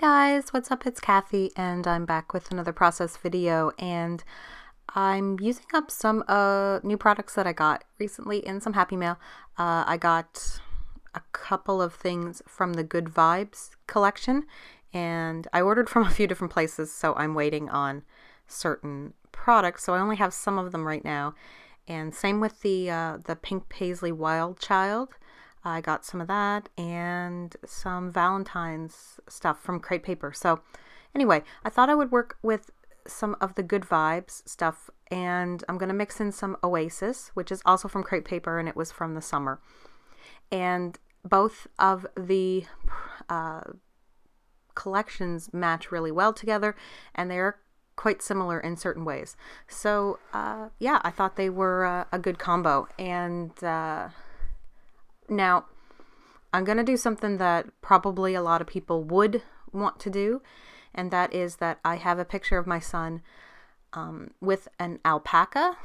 Guys, what's up? It's Kathy and I'm back with another process video, and I'm using up some new products that I got recently in some Happy Mail. I got a couple of things from the Good Vibes collection, and I ordered from a few different places, so I'm waiting on certain products, so I only have some of them right now. And same with the Pink Paisley Wild Child. I got some of that and some Valentine's stuff from Crate Paper. So anyway, I thought I would work with some of the Good Vibes stuff, and I'm going to mix in some Oasis, which is also from Crate Paper, and it was from the summer. And both of the collections match really well together, and they're quite similar in certain ways. So yeah, I thought they were a good combo. And now, I'm going to do something that probably a lot of people would want to do, and that is that I have a picture of my son with an alpaca,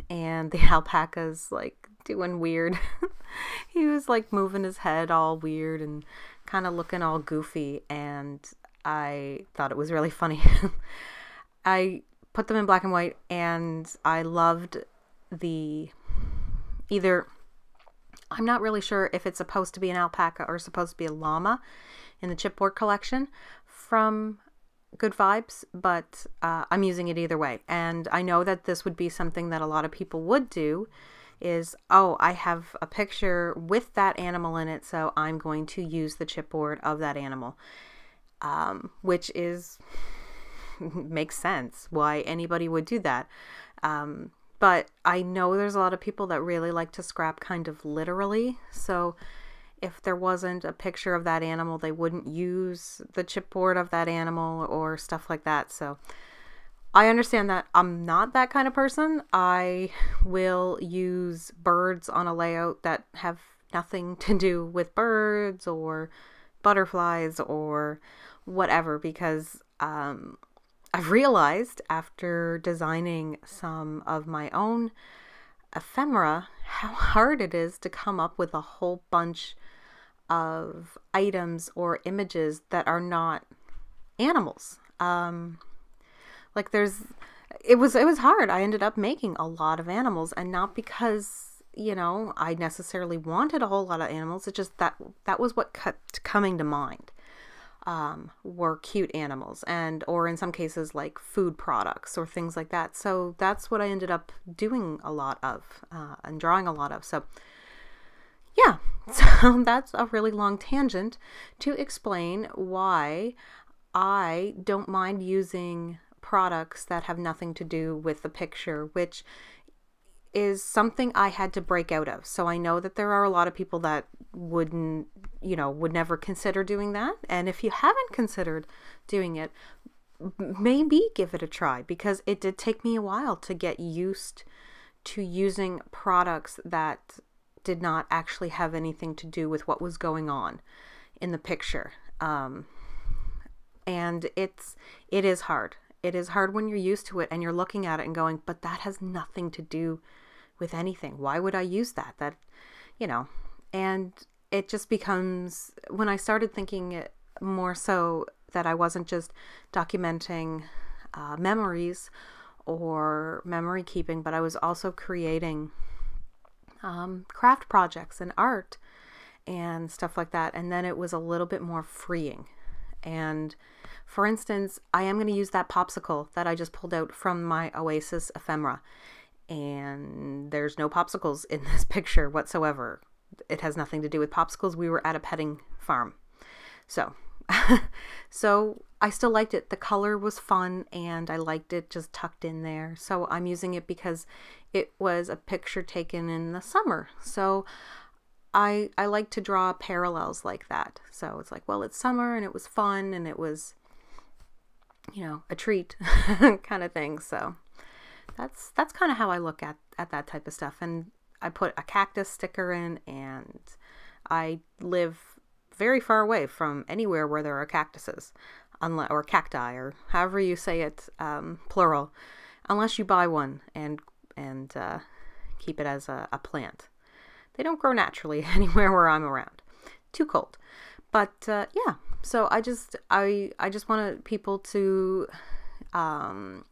and the alpaca's like doing weird. He was like moving his head all weird and kind of looking all goofy, and I thought it was really funny. I put them in black and white, and I loved I'm not really sure if it's supposed to be an alpaca or supposed to be a llama in the chipboard collection from Good Vibes, but I'm using it either way. And I know that this would be something that a lot of people would do is, oh, I have a picture with that animal in it, so I'm going to use the chipboard of that animal, which is makes sense why anybody would do that. But I know there's a lot of people that really like to scrap kind of literally. So if there wasn't a picture of that animal, they wouldn't use the chipboard of that animal or stuff like that. So I understand that. I'm not that kind of person. I will use birds on a layout that have nothing to do with birds or butterflies or whatever, because I've realized after designing some of my own ephemera how hard it is to come up with a whole bunch of items or images that are not animals. Like it was hard. I ended up making a lot of animals, and not because, you know, I necessarily wanted a whole lot of animals. It's just that was what kept coming to mind. Were cute animals, or in some cases like food products or things like that. So that's what I ended up doing a lot of and drawing a lot of. So yeah, so that's a really long tangent to explain why I don't mind using products that have nothing to do with the picture, which is something I had to break out of. So I know that there are a lot of people that would never consider doing that. And if you haven't considered doing it, maybe give it a try, because it did take me a while to get used to using products that did not actually have anything to do with what was going on in the picture. And it is hard. It is hard when you're used to it and you're looking at it and going, but that has nothing to do with anything. Why would I use that? And it just becomes, when I started thinking more so that I wasn't just documenting memories or memory keeping, but I was also creating craft projects and art and stuff like that. And then it was a little bit more freeing. And for instance, I am going to use that popsicle that I just pulled out from my Oasis ephemera. And there's no popsicles in this picture whatsoever. It has nothing to do with popsicles. We were at a petting farm. So, so I still liked it. The color was fun, and I liked it just tucked in there. So I'm using it because it was a picture taken in the summer. So I like to draw parallels like that. So it's like, well, it's summer and it was fun and it was, a treat kind of thing. So that's kind of how I look at that type of stuff. And I put a cactus sticker in, and I live very far away from anywhere where there are cactuses, or cacti, or however you say it, plural, unless you buy one and keep it as a plant. They don't grow naturally anywhere where I'm around. Too cold. But yeah, So I just wanted people to,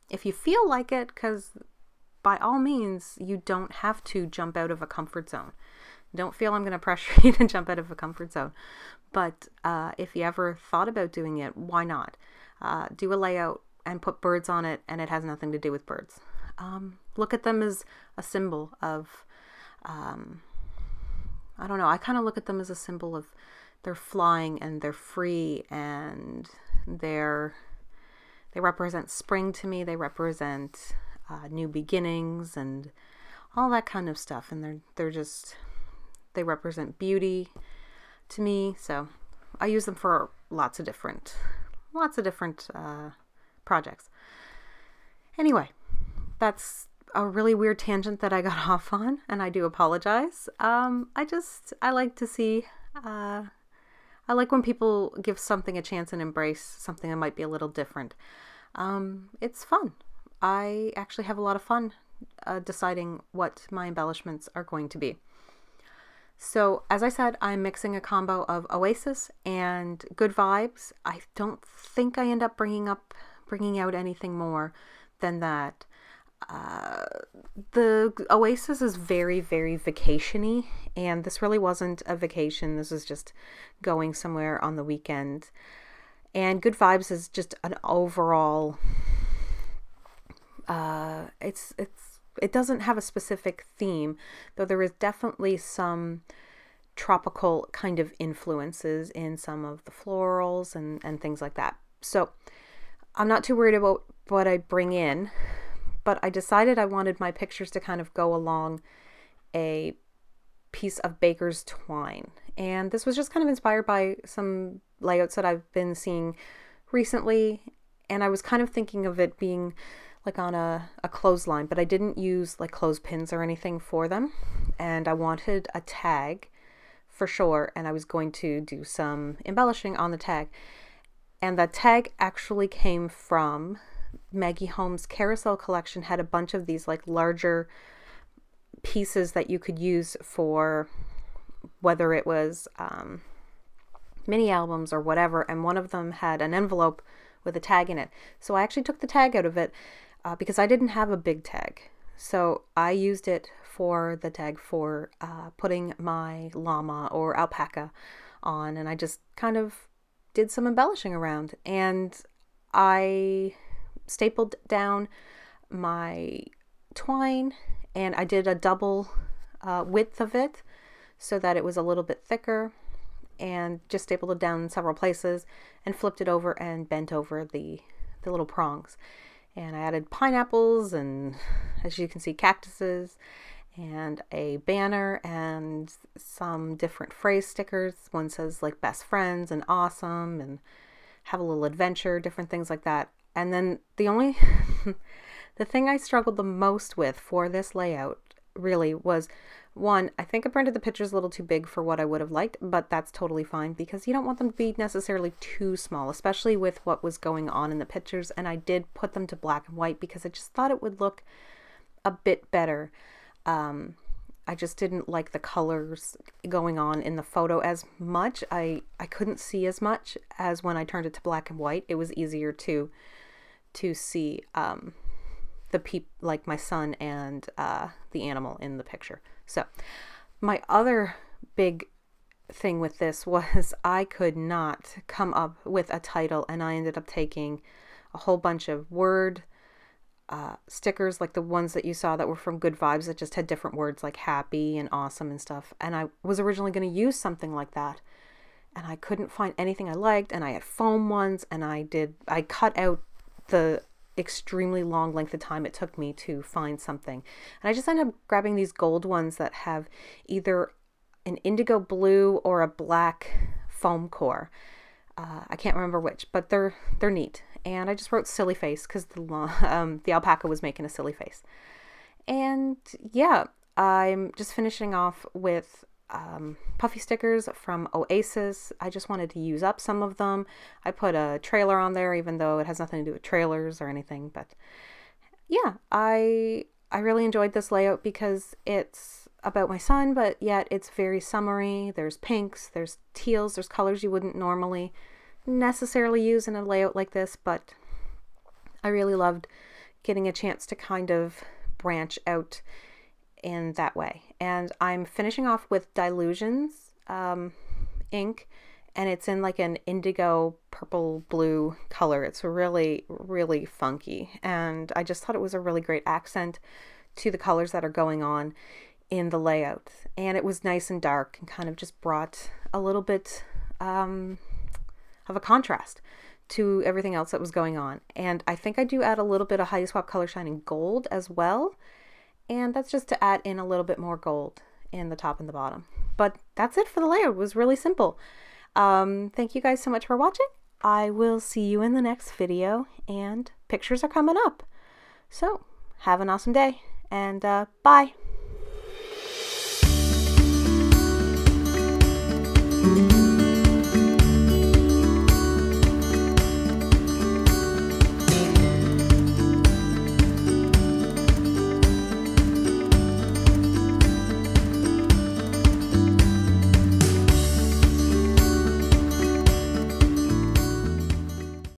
if you feel like it, because by all means, you don't have to jump out of a comfort zone. Don't feel I'm going to pressure you to jump out of a comfort zone. But if you ever thought about doing it, why not? Do a layout and put birds on it, and it has nothing to do with birds. Look at them as a symbol of, I don't know, I kind of look at them as a symbol of they're flying and they're free, and they represent spring to me. They represent new beginnings and all that kind of stuff. And they represent beauty to me. So I use them for lots of different projects. Anyway, that's a really weird tangent that I got off on, and I do apologize. I like to see, I like when people give something a chance and embrace something that might be a little different. It's fun. I actually have a lot of fun deciding what my embellishments are going to be. So as I said, I'm mixing a combo of Oasis and Good Vibes. I don't think I end up bringing out anything more than that. The Oasis is very, very vacation-y, and this really wasn't a vacation. This was just going somewhere on the weekend. And Good Vibes is just an overall, it doesn't have a specific theme, though there is definitely some tropical kind of influences in some of the florals and things like that. So I'm not too worried about what I bring in, but I decided I wanted my pictures to kind of go along a piece of baker's twine. And this was just kind of inspired by some layouts that I've been seeing recently. And I was kind of thinking of it being like on a clothesline, but I didn't use like clothespins or anything for them. And I wanted a tag for sure. And I was going to do some embellishing on the tag. And the tag actually came from Maggie Holmes' Carousel collection. Had a bunch of these like larger pieces that you could use for whether it was mini albums or whatever, and one of them had an envelope with a tag in it. So I actually took the tag out of it because I didn't have a big tag. So I used it for the tag for putting my llama or alpaca on, and I just kind of did some embellishing around, and I stapled down my twine, and I did a double width of it so that it was a little bit thicker, and just stapled it down in several places and flipped it over and bent over the little prongs. And I added pineapples and, as you can see, cactuses and a banner and some different phrase stickers. One says like best friends and awesome and have a little adventure, different things like that. And then the thing I struggled the most with for this layout really was, one, I think I printed the pictures a little too big for what I would have liked, but that's totally fine because you don't want them to be necessarily too small, especially with what was going on in the pictures. And I did put them to black and white because I just thought it would look a bit better. I just didn't like the colors going on in the photo as much. I couldn't see as much as when I turned it to black and white. It was easier to see like my son and the animal in the picture. So my other big thing with this was I could not come up with a title, and I ended up taking a whole bunch of word stickers, like the ones that you saw that were from Good Vibes that just had different words like happy and awesome and stuff. And I was originally going to use something like that, and I couldn't find anything I liked, and I had foam ones, and I cut out the extremely long length of time it took me to find something. And I just ended up grabbing these gold ones that have either an indigo blue or a black foam core. I can't remember which, but they're neat. And I just wrote silly face because the alpaca was making a silly face. And yeah, I'm just finishing off with puffy stickers from Oasis. I just wanted to use up some of them. I put a trailer on there, even though it has nothing to do with trailers or anything. But yeah, I really enjoyed this layout because it's about my son, but yet it's very summery. There's pinks, there's teals, there's colors you wouldn't normally necessarily use in a layout like this, but I really loved getting a chance to kind of branch out in that way. And I'm finishing off with Dilutions ink, and it's in like an indigo purple blue color. It's really, really funky, and I just thought it was a really great accent to the colors that are going on in the layout. And it was nice and dark and kind of just brought a little bit of a contrast to everything else that was going on. And I think I do add a little bit of Heidi Swapp Color Shining Gold as well, and that's just to add in a little bit more gold in the top and the bottom. But that's it for the layout. It was really simple. Thank you guys so much for watching. I will see you in the next video, and pictures are coming up. So have an awesome day, and bye.